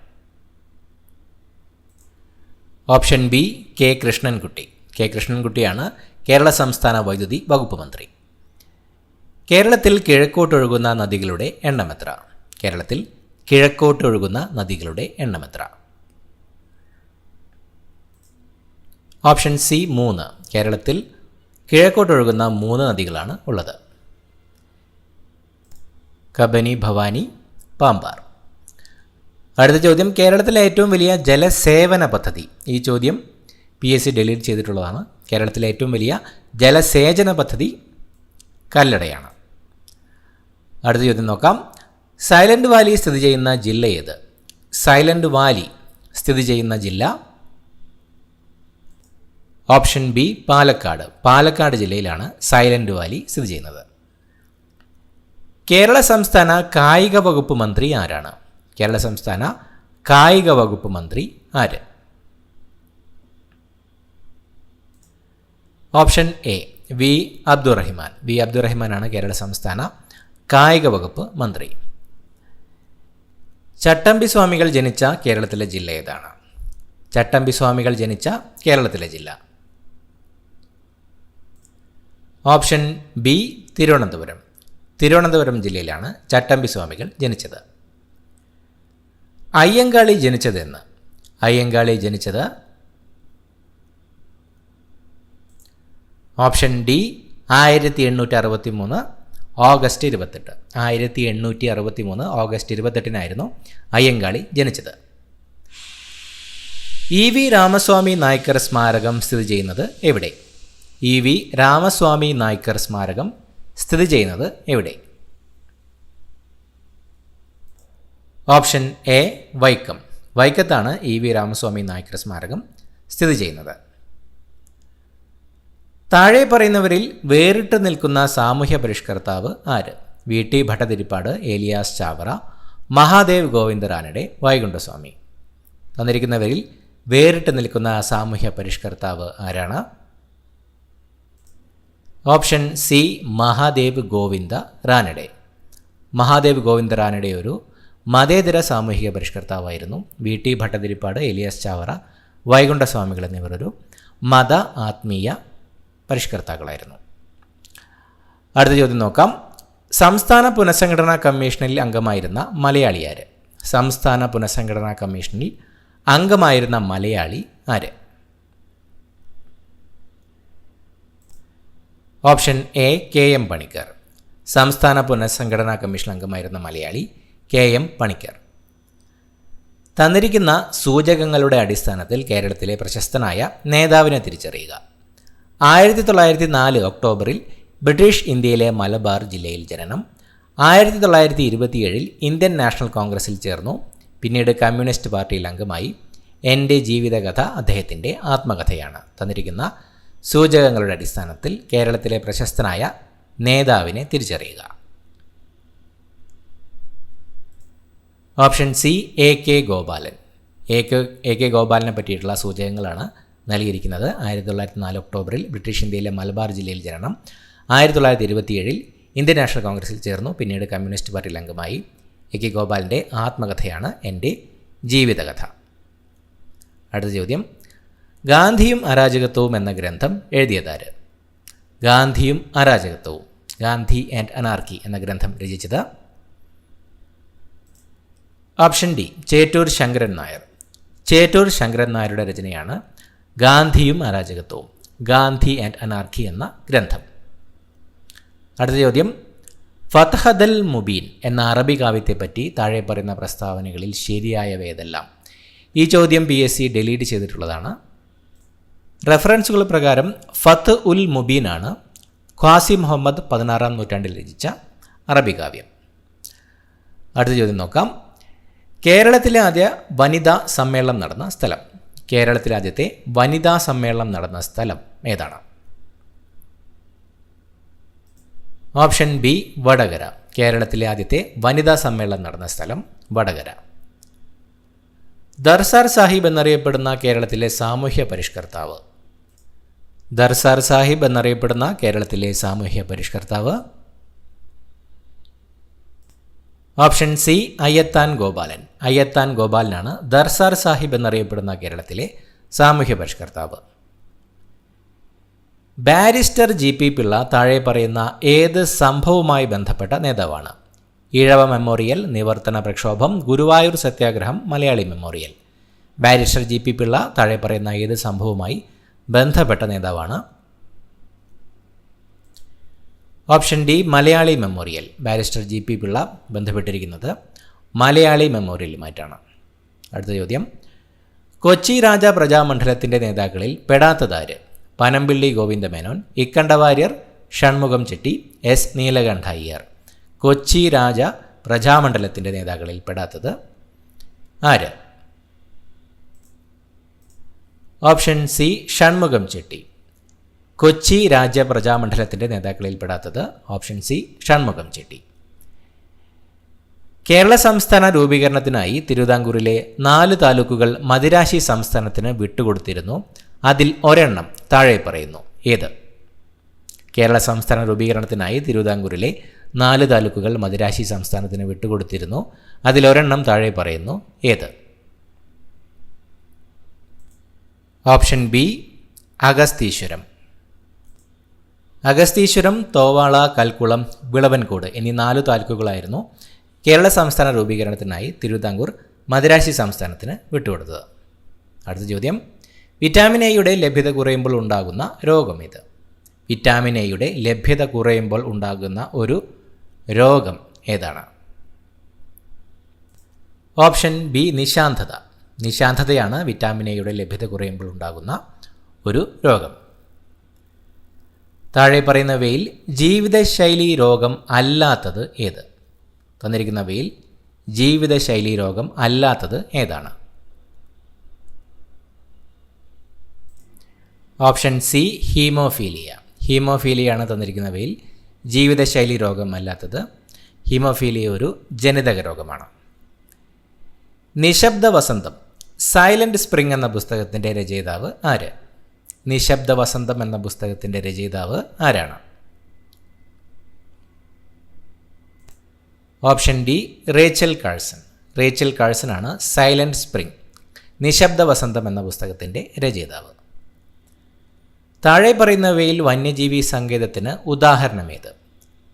Speaker 1: Option B K Krishnankutty. K കൃഷ്ണൻകുട്ടിയാണ് കേരള സംസ്ഥാന വൈദ്യുതി വകുപ്പ് മന്ത്രി. കേരളത്തിൽ കിഴക്കോട്ടൊഴുകുന്ന നദികളുടെ എണ്ണമെത്ര? കേരളത്തിൽ കിഴക്കോട്ടൊഴുകുന്ന നദികളുടെ എണ്ണമെത്ര? Option C 3. കേരളത്തിൽ കിഴക്കോട്ടൊഴുകുന്ന 3 നദികളാണ് ഉള്ളത്. കബനി, ഭവാനി, പാമ്പാർ. അടുത്ത ചോദ്യം, കേരളത്തിലെ ഏറ്റവും വലിയ ജലസേവന പദ്ധതി. ഈ ചോദ്യം PSC ഡിലീറ്റ് ചെയ്തിട്ടുള്ളതാണ്. കേരളത്തിലെ ഏറ്റവും വലിയ ജലസേചന പദ്ധതി കല്ലടയാണ്. അടുത്ത ചോദ്യം നോക്കാം. സൈലന്റ് വാലി സ്ഥിതി ചെയ്യുന്ന ജില്ല ഏത്? സൈലന്റ് വാലി സ്ഥിതി ചെയ്യുന്ന ജില്ല? Option B Palakkad. പാലക്കാട് ജില്ലയിലാണ് സൈലന്റ് വാലി സ്ഥിതി ചെയ്യുന്നത്. കേരള സംസ്ഥാന കായിക വകുപ്പ് മന്ത്രി ആരാണ്? കേരള സംസ്ഥാന കായിക വകുപ്പ് മന്ത്രി ആര്? Option A V Abdurahiman. V അബ്ദുറഹിമാനാണ് കേരള സംസ്ഥാന കായിക വകുപ്പ് മന്ത്രി. ചട്ടമ്പി സ്വാമികൾ ജനിച്ച കേരളത്തിലെ ജില്ല ഏതാണ്? ചട്ടമ്പി സ്വാമികൾ ജനിച്ച കേരളത്തിലെ ജില്ല? Option B Thiruvananthapuram. തിരുവനന്തപുരം ജില്ലയിലാണ് ചട്ടമ്പി സ്വാമികൾ ജനിച്ചത്. അയ്യങ്കാളി ജനിച്ചത് എന്ന്? അയ്യങ്കാളി ജനിച്ചത്? Option D 1863 August 28. 1863 August 28 Ayyankali ജനിച്ചത്. EV രാമസ്വാമി നായ്ക്കർ സ്മാരകം സ്ഥിതി ചെയ്യുന്നത് എവിടെ? EV രാമസ്വാമി നായ്ക്കർ സ്മാരകം സ്ഥിതി ചെയ്യുന്നത് എവിടെ? Option A Vaikom. വൈക്കത്താണ് EV രാമസ്വാമി നായ്ക്കർ സ്മാരകം സ്ഥിതി ചെയ്യുന്നത്. താഴെ പറയുന്നവരിൽ വേറിട്ട് നിൽക്കുന്ന സാമൂഹ്യ പരിഷ്കർത്താവ് ആര്? VT ഭട്ടതിരിപ്പാട്, ഏലിയാസ് ചാവറ, മഹാദേവ് ഗോവിന്ദ റാനഡെ, വൈകുണ്ഠസ്വാമി. തന്നിരിക്കുന്നവരിൽ വേറിട്ട് നിൽക്കുന്ന സാമൂഹ്യ പരിഷ്കർത്താവ് ആരാണ്? Option C Mahadev Govind Ranade. മഹാദേവ് ഗോവിന്ദ റാനഡെ ഒരു മതേതര സാമൂഹിക പരിഷ്കർത്താവായിരുന്നു. VT ഭട്ടതിരിപ്പാട്, ഏലിയാസ് ചാവറ, വൈകുണ്ഠസ്വാമികൾ എന്നിവർ ഒരു മത ആത്മീയ പരിഷ്കർത്താക്കളായിരുന്നു. അടുത്ത ചോദ്യം നോക്കാം. സംസ്ഥാന പുനഃസംഘടനാ കമ്മീഷനിൽ അംഗമായിരുന്ന മലയാളി ആര്? സംസ്ഥാന പുനഃസംഘടനാ കമ്മീഷനിൽ അംഗമായിരുന്ന മലയാളി ആര്? Option A KM Panicker. സംസ്ഥാന പുനഃസംഘടനാ കമ്മീഷൻ അംഗമായിരുന്ന മലയാളി KM പണിക്കർ. തന്നിരിക്കുന്ന സൂചകങ്ങളുടെ അടിസ്ഥാനത്തിൽ കേരളത്തിലെ പ്രശസ്തനായ നേതാവിനെ തിരിച്ചറിയുക. 1904 ഒക്ടോബറിൽ ബ്രിട്ടീഷ് ഇന്ത്യയിലെ മലബാർ ജില്ലയിൽ ജനനം. 1927 ഇന്ത്യൻ നാഷണൽ കോൺഗ്രസിൽ ചേർന്നു. പിന്നീട് കമ്മ്യൂണിസ്റ്റ് പാർട്ടിയിൽ അംഗമായി. എൻ്റെ ജീവിതകഥ അദ്ദേഹത്തിൻ്റെ ആത്മകഥയാണ്. തന്നിരിക്കുന്ന സൂചകങ്ങളുടെ അടിസ്ഥാനത്തിൽ കേരളത്തിലെ പ്രശസ്തനായ നേതാവിനെ തിരിച്ചറിയുക. Option C AK Gopalan. AK ഗോപാലനെ പറ്റിയിട്ടുള്ള സൂചകങ്ങളാണ് നൽകിയിരിക്കുന്നത്. 1904 ഒക്ടോബറിൽ ബ്രിട്ടീഷ് ഇന്ത്യയിലെ മലബാർ ജില്ലയിൽ ജനനം. 1927 ഇന്ത്യൻ നാഷണൽ കോൺഗ്രസിൽ ചേർന്നു. പിന്നീട് കമ്മ്യൂണിസ്റ്റ് പാർട്ടിയിൽ അംഗമായി. AK ഗോപാലൻ്റെ ആത്മകഥയാണ് എൻ്റെ ജീവിതകഥ. അടുത്ത ചോദ്യം, ഗാന്ധിയും അരാജകത്വവും എന്ന ഗ്രന്ഥം എഴുതിയതാര്? ഗാന്ധിയും അരാജകത്വവും, ഗാന്ധി ആൻഡ് അനാർക്കി എന്ന ഗ്രന്ഥം രചിച്ചത്? Option D Chettur Sankaran Nair. ചേറ്റൂർ ശങ്കരൻ നായരുടെ രചനയാണ് ഗാന്ധിയും അരാജകത്വവും, ഗാന്ധി ആൻഡ് അനാർക്കി എന്ന ഗ്രന്ഥം. അടുത്ത ചോദ്യം, ഫത്ഹദൽ മുബീൻ എന്ന അറബി കാവ്യത്തെപ്പറ്റി താഴെ പറയുന്ന പ്രസ്താവനകളിൽ ശരിയായവയേതെല്ലാം? ഈ ചോദ്യം PSC ഡിലീറ്റ് ചെയ്തിട്ടുള്ളതാണ്. റെഫറൻസുകൾ പ്രകാരം ഫത്ത് ഉൽ മുബീനാണ് ഖ്വാസി മുഹമ്മദ് 16-ാം നൂറ്റാണ്ടിൽ രചിച്ച അറബി കാവ്യം. അടുത്ത ചോദ്യം നോക്കാം. കേരളത്തിലെ ആദ്യ വനിതാ സമ്മേളനം നടന്ന സ്ഥലം? കേരളത്തിലെ ആദ്യത്തെ വനിതാ സമ്മേളനം നടന്ന സ്ഥലം ഏതാണ്? Option B Vadakara. കേരളത്തിലെ ആദ്യത്തെ വനിതാ സമ്മേളനം നടന്ന സ്ഥലം വടകര. ദർസാർ സാഹിബ് എന്നറിയപ്പെടുന്ന കേരളത്തിലെ സാമൂഹ്യ പരിഷ്കർത്താവ്? ദർസാർ സാഹിബ് എന്നറിയപ്പെടുന്ന കേരളത്തിലെ സാമൂഹ്യ പരിഷ്കർത്താവ്? Option C Ayyathan Gopalan. അയ്യത്താൻ ഗോപാലനാണ് ദർസാർ സാഹിബ് എന്നറിയപ്പെടുന്ന കേരളത്തിലെ സാമൂഹ്യ പരിഷ്കർത്താവ്. ബാരിസ്റ്റർ GP പിള്ള താഴെ പറയുന്ന ഏത് സംഭവവുമായി ബന്ധപ്പെട്ട നേതാവാണ്? ഈഴവ മെമ്മോറിയൽ, നിവർത്തന പ്രക്ഷോഭം, ഗുരുവായൂർ സത്യാഗ്രഹം, Malayali memorial. Barrister GP Pillai താഴെ പറയുന്ന ഏത് സംഭവവുമായി ബന്ധപ്പെട്ട നേതാവാണ്? Option D Malayali memorial. Barrister GP Pillai ബന്ധപ്പെട്ടിരിക്കുന്നത് മലയാളി മെമ്മോറിയലുമായിട്ടാണ്. അടുത്ത ചോദ്യം, കൊച്ചി രാജ പ്രജാമണ്ഡലത്തിൻ്റെ നേതാക്കളിൽ പെടാത്തതാര്? പനമ്പിള്ളി ഗോവിന്ദമേനോൻ, ഇക്കണ്ടവാര്യർ, ഷൺമുഖം ചെട്ടി, എസ് നീലകണ്ഠ അയ്യർ. കൊച്ചി രാജ പ്രജാമണ്ഡലത്തിൻ്റെ നേതാക്കളിൽ പെടാത്തത് ആര്? Option C Shanmukham Chetty. കൊച്ചി രാജ്യ പ്രജാമണ്ഡലത്തിൻ്റെ നേതാക്കളിൽ പെടാത്തത് ഓപ്ഷൻ സി ഷൺമുഖം ചെട്ടി. കേരള സംസ്ഥാന രൂപീകരണത്തിനായി തിരുവിതാംകൂറിലെ 4 താലൂക്കുകൾ മദിരാശി സംസ്ഥാനത്തിന് വിട്ടുകൊടുത്തിരുന്നു. അതിൽ ഒരെണ്ണം താഴെ പറയുന്നു ഏത്? കേരള സംസ്ഥാന രൂപീകരണത്തിനായി തിരുവിതാംകൂറിലെ 4 താലൂക്കുകൾ മദിരാശി സംസ്ഥാനത്തിന് വിട്ടുകൊടുത്തിരുന്നു. അതിലൊരെണ്ണം താഴെ പറയുന്നു ഏത്? Option B Agastheeswaram. അഗസ്തീശ്വരം, തോവാള, കൽക്കുളം, വിളവൻകോട് എന്നീ 4 താലൂക്കുകളായിരുന്നു കേരള സംസ്ഥാന രൂപീകരണത്തിനായി തിരുവിതാംകൂർ മദിരാശി സംസ്ഥാനത്തിന് വിട്ടുകൊടുത്തത്. അടുത്ത ചോദ്യം, വിറ്റാമിൻ എയുടെ ലഭ്യത കുറയുമ്പോൾ ഉണ്ടാകുന്ന രോഗം ഏത്? വിറ്റാമിൻ എയുടെ ലഭ്യത കുറയുമ്പോൾ ഉണ്ടാകുന്ന ഒരു രോഗം ഏതാണ്? ഓപ്ഷൻ ബി നിശാന്തത. നിശാന്തതയാണ് വിറ്റാമിൻ എയുടെ ലഭ്യത കുറയുമ്പോൾ ഉണ്ടാകുന്ന ഒരു രോഗം. താഴെ പറയുന്നവയിൽ ജീവിതശൈലി രോഗം അല്ലാത്തത് ഏത്? തന്നിരിക്കുന്നവയിൽ ജീവിതശൈലി രോഗം അല്ലാത്തത് ഏതാണ്? Option C haemophilia. ഹീമോഫീലിയാണ് തന്നിരിക്കുന്നവയിൽ ജീവിതശൈലി രോഗം അല്ലാത്തത്. ഹീമോഫീലിയ ഒരു ജനിതക രോഗമാണ്. നിശബ്ദ വസന്തം, സൈലന്റ് സ്പ്രിംഗ് എന്ന പുസ്തകത്തിൻ്റെ രചയിതാവ് ആര്? നിശബ്ദ വസന്തം എന്ന പുസ്തകത്തിൻ്റെ രചയിതാവ് ആരാണ്? Option D Rachel Carson. Rachel Carson ആണ് സൈലന്റ് സ്പ്രിംഗ്, നിശബ്ദ വസന്തം എന്ന പുസ്തകത്തിൻ്റെ രചയിതാവ്. താഴെ പറയുന്നവയിൽ വന്യജീവി സങ്കേതത്തിന് ഉദാഹരണമേത്?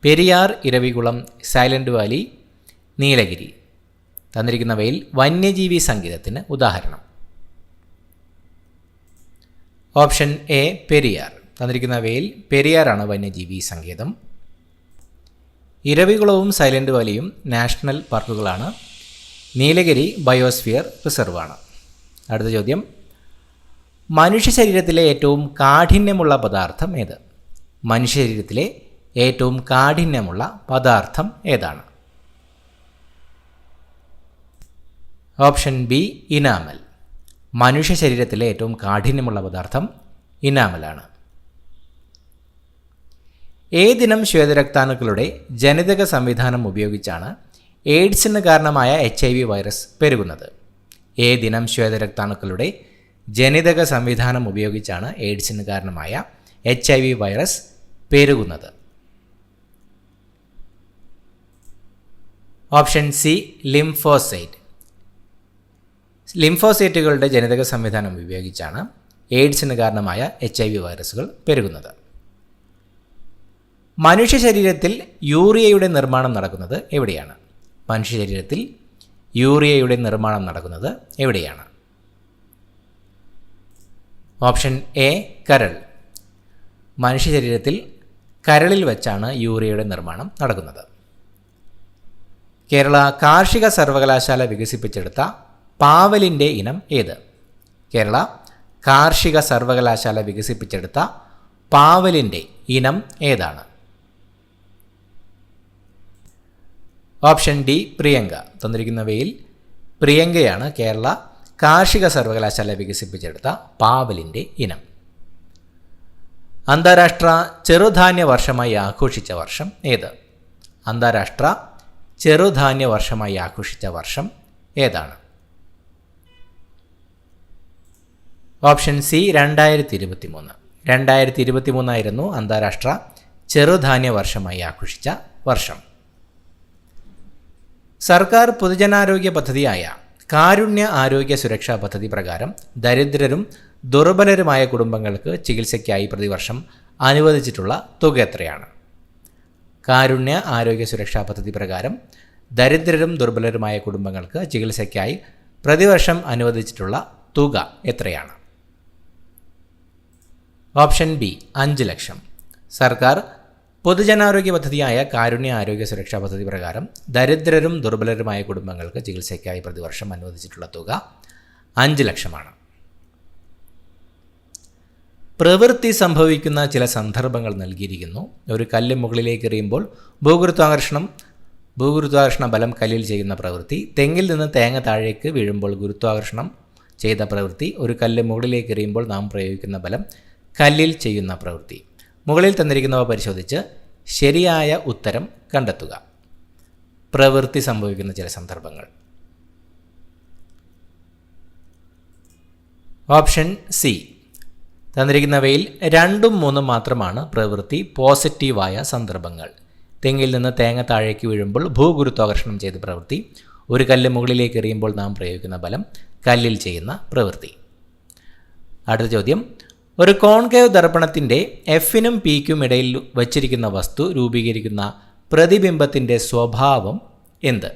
Speaker 1: Periyar, Eravikulam, Silent Valley, Nilgiri. തന്നിരിക്കുന്നവയിൽ വന്യജീവി സങ്കേതത്തിന് ഉദാഹരണം. Option A Periyar. തന്നിരിക്കുന്നവയിൽ പെരിയാറാണ് വന്യജീവി സങ്കേതം. ഇരവികുളവും സൈലന്റ് വാലിയും നാഷണൽ പാർക്കുകളാണ്. നീലഗിരി ബയോസ്ഫിയർ റിസർവാണ്. അടുത്ത ചോദ്യം, മനുഷ്യ ശരീരത്തിലെ ഏറ്റവും കാഠിന്യമുള്ള പദാർത്ഥം ഏത്? മനുഷ്യ ശരീരത്തിലെ ഏറ്റവും കാഠിന്യമുള്ള പദാർത്ഥം ഏതാണ്? Option B enamel. മനുഷ്യ ശരീരത്തിലെ ഏറ്റവും കാഠിന്യമുള്ള പദാർത്ഥം ഇനാമലാണ്. ഏതിനം ശ്വേതരക്താണുക്കളുടെ ജനിതക സംവിധാനം ഉപയോഗിച്ചാണ് എയ്ഡ്സിന് കാരണമായ HIV വൈറസ് പെരുകുന്നത്? ഏതിനം ശ്വേതരക്താണുക്കളുടെ ജനിതക സംവിധാനം ഉപയോഗിച്ചാണ് എയ്ഡ്സിന് കാരണമായ HIV വൈറസ് പെരുകുന്നത്? Option C lymphocyte. ലിംഫോസൈറ്റുകളുടെ ജനിതക സംവിധാനം ഉപയോഗിച്ചാണ് എയ്ഡ്സിന് കാരണമായ HIV വൈറസുകൾ പെരുകുന്നത്. മനുഷ്യ ശരീരത്തിൽ യൂറിയയുടെ നിർമ്മാണം നടക്കുന്നത് എവിടെയാണ്? മനുഷ്യ ശരീരത്തിൽ യൂറിയയുടെ നിർമ്മാണം നടക്കുന്നത് എവിടെയാണ്? ഓപ്ഷൻ എ കരൾ. മനുഷ്യ ശരീരത്തിൽ കരളിൽ വെച്ചാണ് യൂറിയയുടെ നിർമ്മാണം നടക്കുന്നത്. കേരള കാർഷിക സർവകലാശാല വികസിപ്പിച്ചെടുത്ത പാവലിൻ്റെ ഇനം ഏത്? കേരള കാർഷിക സർവകലാശാല വികസിപ്പിച്ചെടുത്ത പാവലിൻ്റെ ഇനം ഏതാണ്? Option D Priyanka. തന്നിരിക്കുന്നവയിൽ പ്രിയങ്കയാണ് കേരള കാർഷിക സർവകലാശാല വികസിപ്പിച്ചെടുത്ത പാവലിൻ്റെ ഇനം. അന്താരാഷ്ട്ര ചെറുധാന്യ വർഷമായി ആഘോഷിച്ച വർഷം ഏത്? അന്താരാഷ്ട്ര ചെറുധാന്യ വർഷമായി ആഘോഷിച്ച വർഷം ഏതാണ്? Option C 2023. 2023 അന്താരാഷ്ട്ര ചെറുധാന്യ വർഷമായി ആഘോഷിച്ച വർഷം. സർക്കാർ പൊതുജനാരോഗ്യ പദ്ധതിയായ കാരുണ്യ ആരോഗ്യ സുരക്ഷാ പദ്ധതി പ്രകാരം ദരിദ്രരും ദുർബലരുമായ കുടുംബങ്ങൾക്ക് ചികിത്സയ്ക്കായി പ്രതിവർഷം അനുവദിച്ചിട്ടുള്ള തുക എത്രയാണ്? കാരുണ്യ ആരോഗ്യ സുരക്ഷാ പദ്ധതി പ്രകാരം ദരിദ്രരും ദുർബലരുമായ കുടുംബങ്ങൾക്ക് ചികിത്സയ്ക്കായി പ്രതിവർഷം അനുവദിച്ചിട്ടുള്ള തുക എത്രയാണ്? ഓപ്ഷൻ ബി 5 ലക്ഷം. സർക്കാർ പൊതുജനാരോഗ്യ പദ്ധതിയായ കാരുണ്യ ആരോഗ്യ സുരക്ഷാ പദ്ധതി പ്രകാരം ദരിദ്രരും ദുർബലരുമായ കുടുംബങ്ങൾക്ക് ചികിത്സയ്ക്കായി പ്രതിവർഷം അനുവദിച്ചിട്ടുള്ള തുക 5 ലക്ഷമാണ്. പ്രവൃത്തി സംഭവിക്കുന്ന ചില സന്ദർഭങ്ങൾ നൽകിയിരിക്കുന്നു. ഒരു കല്ല് മുകളിലേക്ക് എറിയുമ്പോൾ ഭൂഗുരുത്വാകർഷണ ബലം കല്ലിൽ ചെയ്യുന്ന പ്രവൃത്തി, തെങ്ങിൽ നിന്ന് തേങ്ങ താഴേക്ക് വീഴുമ്പോൾ ഗുരുത്വാകർഷണം ചെയ്ത പ്രവൃത്തി, ഒരു കല്ല് മുകളിലേക്ക് എറിയുമ്പോൾ നാം പ്രയോഗിക്കുന്ന ബലം കല്ലിൽ ചെയ്യുന്ന പ്രവൃത്തി. മുകളിൽ തന്നിരിക്കുന്നവ പരിശോധിച്ച് ശരിയായ ഉത്തരം കണ്ടെത്തുക. പ്രവൃത്തി സംഭവിക്കുന്ന ചില സന്ദർഭങ്ങൾ. Option C. തന്നിരിക്കുന്നവയിൽ 2ഉം 3ഉം മാത്രമാണ് പ്രവൃത്തി പോസിറ്റീവായ സന്ദർഭങ്ങൾ. തെങ്ങിൽ നിന്ന് തേങ്ങ താഴേക്ക് വീഴുമ്പോൾ ഭൂഗുരുത്വാകർഷണം ചെയ്ത പ്രവൃത്തി, ഒരു കല്ല് മുകളിലേക്ക് എറിയുമ്പോൾ നാം പ്രയോഗിക്കുന്ന ബലം കല്ലിൽ ചെയ്യുന്ന പ്രവൃത്തി. അടുത്ത ചോദ്യം. ഒരു കോൺകേവ് ദർപ്പണത്തിൻ്റെ എഫിനും പിക്കും ഇടയിൽ വച്ചിരിക്കുന്ന വസ്തു രൂപീകരിക്കുന്ന പ്രതിബിംബത്തിൻ്റെ സ്വഭാവം എന്ത്?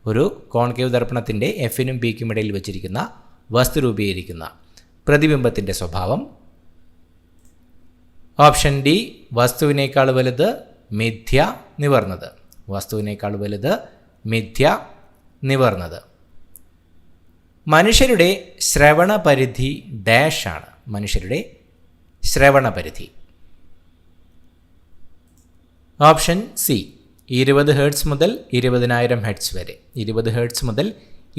Speaker 1: ഒരു കോൺകേവ് ദർപ്പണത്തിൻ്റെ എഫിനും പിക്കും ഇടയിൽ വച്ചിരിക്കുന്ന വസ്തു രൂപീകരിക്കുന്ന പ്രതിബിംബത്തിൻ്റെ സ്വഭാവം. ഓപ്ഷൻ ഡി വസ്തുവിനേക്കാൾ വലുത്, മിഥ്യ, നിവർന്നത്. വസ്തുവിനേക്കാൾ വലുത്, മിഥ്യ, നിവർന്നത്. മനുഷ്യരുടെ ശ്രവണപരിധി ഡാഷ് ആണ്. മനുഷ്യരുടെ ശ്രവണപരിധി. ഓപ്ഷൻ സി 20 ഹെർട്സ് മുതൽ 20,000 ഹെർട്സ് വരെ. 20 ഹെർട്സ് മുതൽ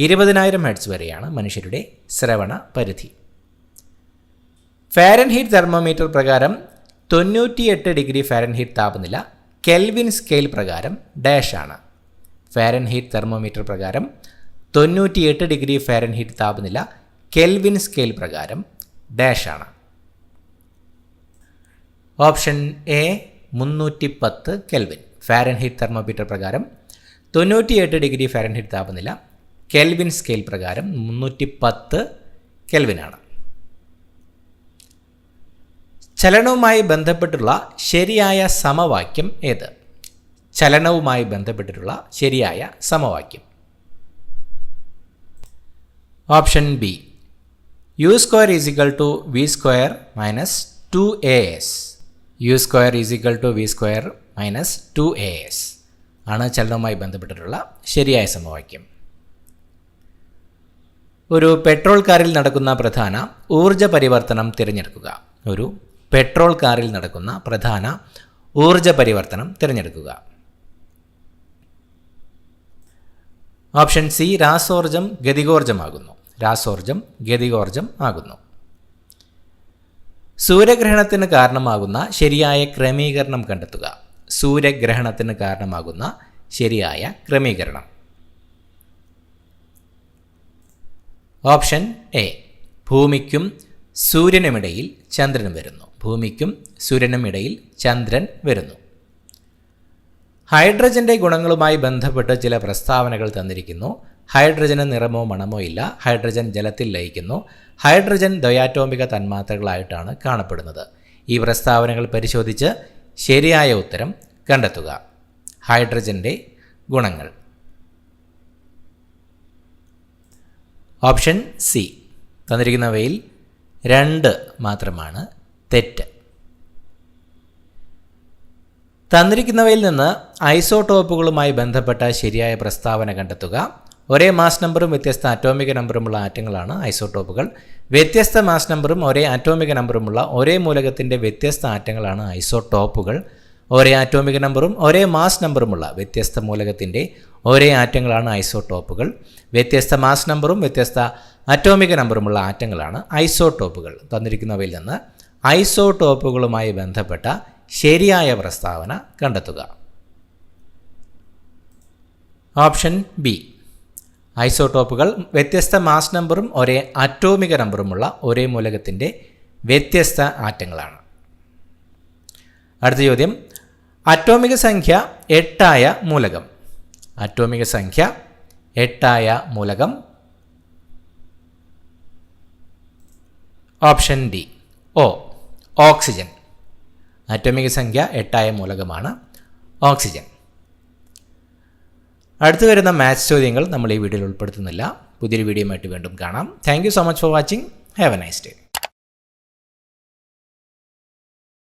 Speaker 1: 20,000 ഹെർട്സ് വരെയാണ് മനുഷ്യരുടെ ശ്രവണ പരിധി. ഫാരൻഹീറ്റ് തെർമോമീറ്റർ പ്രകാരം 98 ഡിഗ്രി ഫാരൻഹീറ്റ് താപനില കെൽവിൻ സ്കെയിൽ പ്രകാരം ഡാഷ് ആണ്. ഫാരൻഹീറ്റ് തെർമോമീറ്റർ പ്രകാരം 98 ഡിഗ്രി ഫാരൻഹീറ്റ് താപനില കെൽവിൻ സ്കെയിൽ പ്രകാരം ഡാഷ് ആണ്. Option A 310 kelvin. Fahrenheit thermometer പ്രകാരം 98 ഡിഗ്രി ഫാരൻഹീറ്റ് താപനില കെൽവിൻ സ്കെയിൽ പ്രകാരം 310 കെൽവിനാണ്. ചലനവുമായി ബന്ധപ്പെട്ടുള്ള ശരിയായ സമവാക്യം ഏത്? ചലനവുമായി ബന്ധപ്പെട്ടിട്ടുള്ള ശരിയായ സമവാക്യം. Option B u² = v² - 2as. u² = v² - 2as ആണ് ചലനവുമായി ബന്ധപ്പെട്ടിട്ടുള്ള ശരിയായ സമവാക്യം. ഒരു പെട്രോൾ കാറിൽ നടക്കുന്ന പ്രധാന ഊർജ പരിവർത്തനം തിരഞ്ഞെടുക്കുക. ഒരു പെട്രോൾ കാറിൽ നടക്കുന്ന പ്രധാന ഊർജ പരിവർത്തനം തിരഞ്ഞെടുക്കുക. Option C രാസോർജം ഗതികോർജമാകുന്നു. രാസോർജം ഗതികോർജം ആകുന്നു. സൂര്യഗ്രഹണത്തിന് കാരണമാകുന്ന ശരിയായ ക്രമീകരണം കണ്ടെത്തുക. സൂര്യഗ്രഹണത്തിന് കാരണമാകുന്ന ശരിയായ ക്രമീകരണം. ഓപ്ഷൻ എ ഭൂമിക്കും സൂര്യനുമിടയിൽ ചന്ദ്രൻ വരുന്നു. ഭൂമിക്കും സൂര്യനുമിടയിൽ ചന്ദ്രൻ വരുന്നു. ഹൈഡ്രജൻ്റെ ഗുണങ്ങളുമായി ബന്ധപ്പെട്ട് ചില പ്രസ്താവനകൾ തന്നിരിക്കുന്നു. ഹൈഡ്രജന് നിറമോ മണമോ ഇല്ല. ഹൈഡ്രജൻ ജലത്തിൽ ലയിക്കുന്നു. ഹൈഡ്രജൻ ദ്വയാറ്റോമിക തന്മാത്രകളായിട്ടാണ് കാണപ്പെടുന്നത്. ഈ പ്രസ്താവനകൾ പരിശോധിച്ച് ശരിയായ ഉത്തരം കണ്ടെത്തുക. ഹൈഡ്രജൻ്റെ ഗുണങ്ങൾ. ഓപ്ഷൻ സി തന്നിരിക്കുന്നവയിൽ 2 മാത്രമാണ് തെറ്റ്. തന്നിരിക്കുന്നവയിൽ നിന്ന് ഐസോടോപ്പുകളുമായി ബന്ധപ്പെട്ട ശരിയായ പ്രസ്താവന കണ്ടെത്തുക. ഒരേ മാസ് നമ്പറും വ്യത്യസ്ത അറ്റോമിക നമ്പറുമുള്ള ആറ്റങ്ങളാണ് ഐസോടോപ്പുകൾ. വ്യത്യസ്ത മാസ് നമ്പറും ഒരേ ആറ്റോമിക നമ്പറുമുള്ള ഒരേ മൂലകത്തിൻ്റെ വ്യത്യസ്ത ആറ്റങ്ങളാണ് ഐസോടോപ്പുകൾ. ഒരേ ആറ്റോമിക നമ്പറും ഒരേ മാസ് നമ്പറുമുള്ള വ്യത്യസ്ത മൂലകത്തിൻ്റെ ഒരേ ആറ്റങ്ങളാണ് ഐസോടോപ്പുകൾ. വ്യത്യസ്ത മാസ് നമ്പറും വ്യത്യസ്ത അറ്റോമിക നമ്പറുമുള്ള ആറ്റങ്ങളാണ് ഐസോടോപ്പുകൾ. തന്നിരിക്കുന്നവയിൽ നിന്ന് ഐസോടോപ്പുകളുമായി ബന്ധപ്പെട്ട ശരിയായ പ്രസ്താവന കണ്ടെത്തുക. ഓപ്ഷൻ ബി ഐസോടോപ്പുകൾ വ്യത്യസ്ത മാസ് നമ്പറും ഒരേ അറ്റോമിക നമ്പറുമുള്ള ഒരേ മൂലകത്തിൻ്റെ വ്യത്യസ്ത ആറ്റങ്ങളാണ്. അടുത്ത ചോദ്യം. അറ്റോമിക സംഖ്യ 8 മൂലകം. അറ്റോമിക സംഖ്യ എട്ടായ മൂലകം? Option D oxygen. ആറ്റോമിക സംഖ്യ എട്ടായ മൂലകമാണ് ഓക്സിജൻ. അടുത്ത് വരുന്ന മാത്സ് ചോദ്യങ്ങൾ നമ്മൾ ഈ വീഡിയോയിൽ ഉൾപ്പെടുത്തുന്നില്ല. പുതിയൊരു വീഡിയോയുമായിട്ട് വീണ്ടും കാണാം. Thank you so much for watching. Have A nice day.